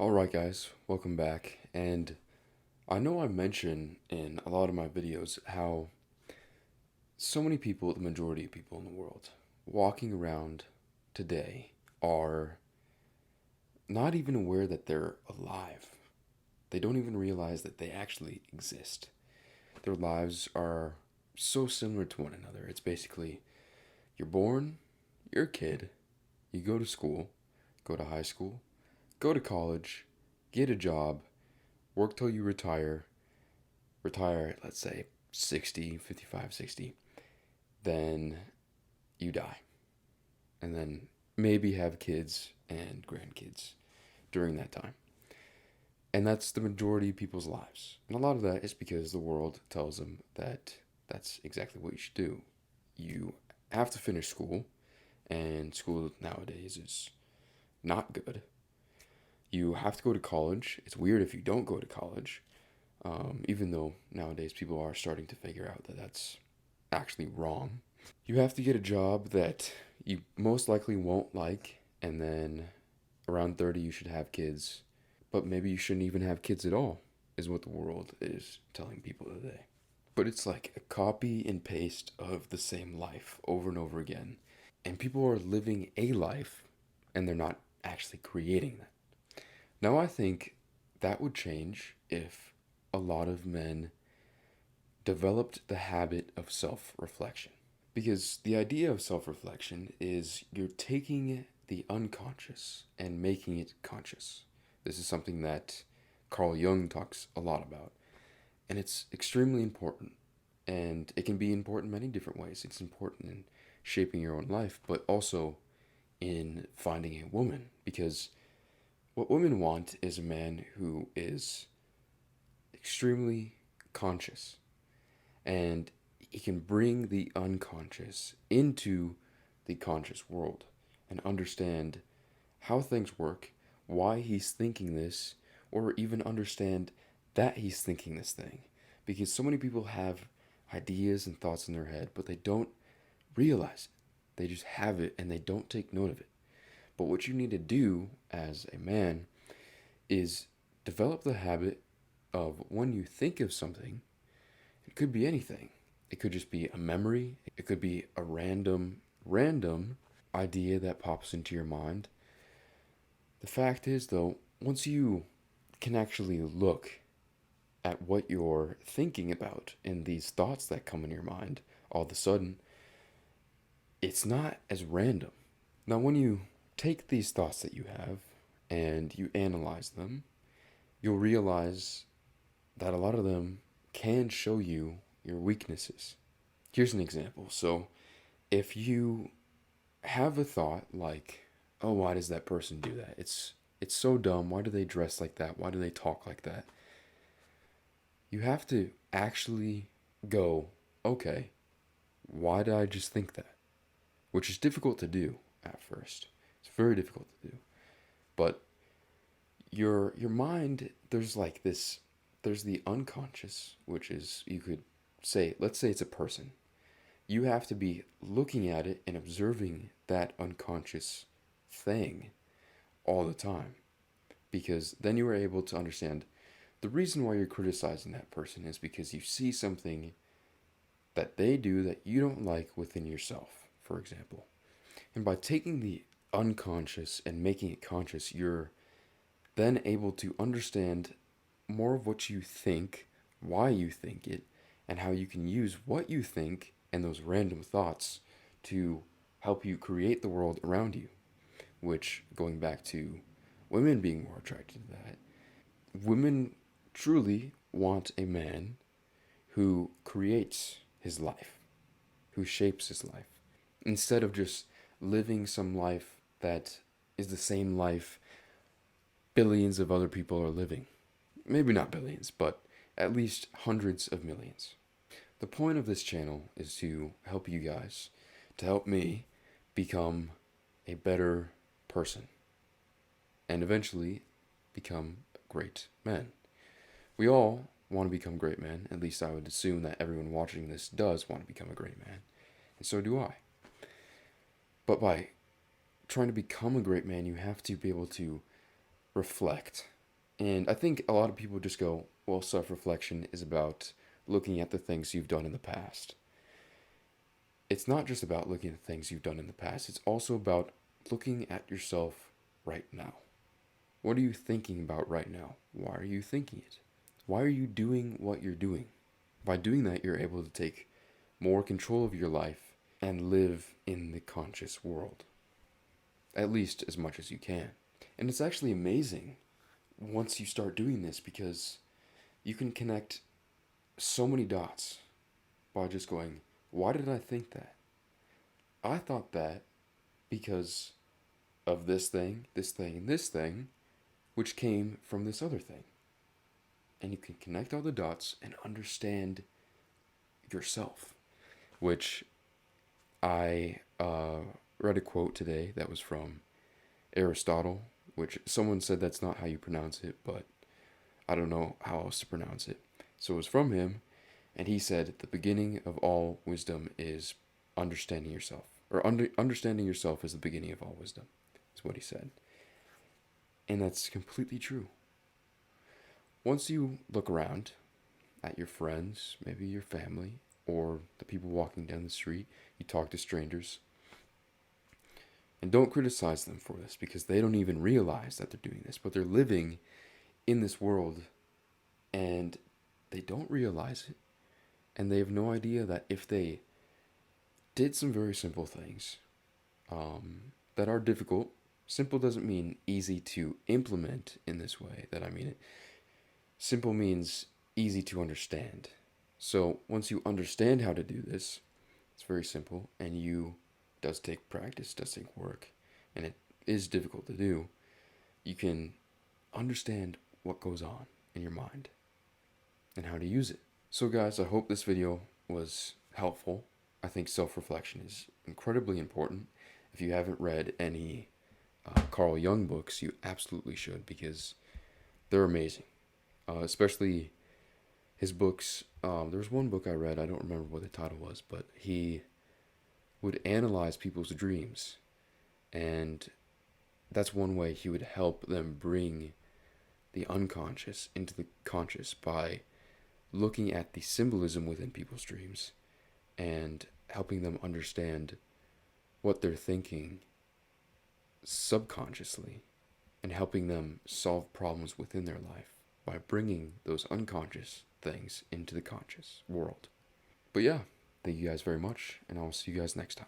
Alright guys, welcome back. And I know I mention in a lot of my videos how so many people, the majority of people in the world, walking around today are not even aware that they're alive. They don't even realize that they actually exist. Their lives are so similar to one another. It's basically you're born, you're a kid, you go to school, go to high school, go to college, get a job, work till you retire at, let's say, 60, 55, 60, then you die. And then maybe have kids and grandkids during that time. And that's the majority of people's lives. And a lot of that is because the world tells them that that's exactly what you should do. You have to finish school, and school nowadays is not good. You have to go to college. It's weird if you don't go to college, even though nowadays people are starting to figure out that that's actually wrong. You have to get a job that you most likely won't like, and then around 30 you should have kids, but maybe you shouldn't even have kids at all, is what the world is telling people today. But it's like a copy and paste of the same life over and over again. And people are living a life and they're not actually creating that. Now, I think that would change if a lot of men developed the habit of self reflection. Because the idea of self reflection is you're taking the unconscious and making it conscious. This is something that Carl Jung talks a lot about. And it's extremely important. And it can be important in many different ways. It's important in shaping your own life, but also in finding a woman. Because what women want is a man who is extremely conscious, and he can bring the unconscious into the conscious world and understand how things work, why he's thinking this, or even understand that he's thinking this thing. Because so many people have ideas and thoughts in their head, but they don't realize it. They just have it and they don't take note of it. But what you need to do as a man is develop the habit of when you think of something, it could be anything. It could just be a memory. It could be a random idea that pops into your mind. The fact is, though, once you can actually look at what you're thinking about and these thoughts that come in your mind, all of a sudden, it's not as random. Now, when you take these thoughts that you have and you analyze them, you'll realize that a lot of them can show you your weaknesses. Here's an example. So, if you have a thought like, "Oh, why does that person do that? It's so dumb. Why do they dress like that? Why do they talk like that?" You have to actually go, "Okay, why did I just think that?" Which is difficult to do at first. It's very difficult to do. But your mind, there's the unconscious, which is, you could say, let's say it's a person. You have to be looking at it and observing that unconscious thing all the time, because then you are able to understand the reason why you're criticizing that person is because you see something that they do that you don't like within yourself, for example. And by taking the unconscious and making it conscious, you're then able to understand more of what you think, why you think it, and how you can use what you think and those random thoughts to help you create the world around you. Which, going back to women being more attracted to that, women truly want a man who creates his life, who shapes his life, instead of just living some life that is the same life billions of other people are living. Maybe not billions, but at least hundreds of millions. The point of this channel is to help you guys, to help me become a better person, and eventually become great men. We all want to become great men, at least I would assume that everyone watching this does want to become a great man, and so do I. But by trying to become a great man, you have to be able to reflect. And I think a lot of people just go, well, self reflection is about looking at the things you've done in the past. It's not just about looking at the things you've done in the past, it's also about looking at yourself right now. What are you thinking about right now? Why are you thinking it? Why are you doing what you're doing? By doing that, you're able to take more control of your life and live in the conscious world, at least as much as you can. And it's actually amazing once you start doing this because you can connect so many dots by just going, why did I think that? I thought that because of this thing, and this thing, which came from this other thing. And you can connect all the dots and understand yourself, which I read a quote today that was from Aristotle, which someone said that's not how you pronounce it, but I don't know how else to pronounce it. So it was from him, and he said, the beginning of all wisdom is understanding yourself. Or understanding yourself is the beginning of all wisdom, is what he said. And that's completely true. Once you look around at your friends, maybe your family, or the people walking down the street, you talk to strangers, and don't criticize them for this because they don't even realize that they're doing this, but they're living in this world and they don't realize it. And they have no idea that if they did some very simple things that are difficult, simple doesn't mean easy to implement in this way that I mean it. Simple means easy to understand. So once you understand how to do this, it's very simple, and does take practice, does take work, and it is difficult to do. You can understand what goes on in your mind and how to use it. So guys, I hope this video was helpful. I think self-reflection is incredibly important. If you haven't read any Carl Jung books, you absolutely should because they're amazing. Especially his books. There was one book I read, I don't remember what the title was, but he would analyze people's dreams. And that's one way he would help them bring the unconscious into the conscious by looking at the symbolism within people's dreams and helping them understand what they're thinking subconsciously and helping them solve problems within their life by bringing those unconscious things into the conscious world. But yeah, thank you guys very much, and I'll see you guys next time.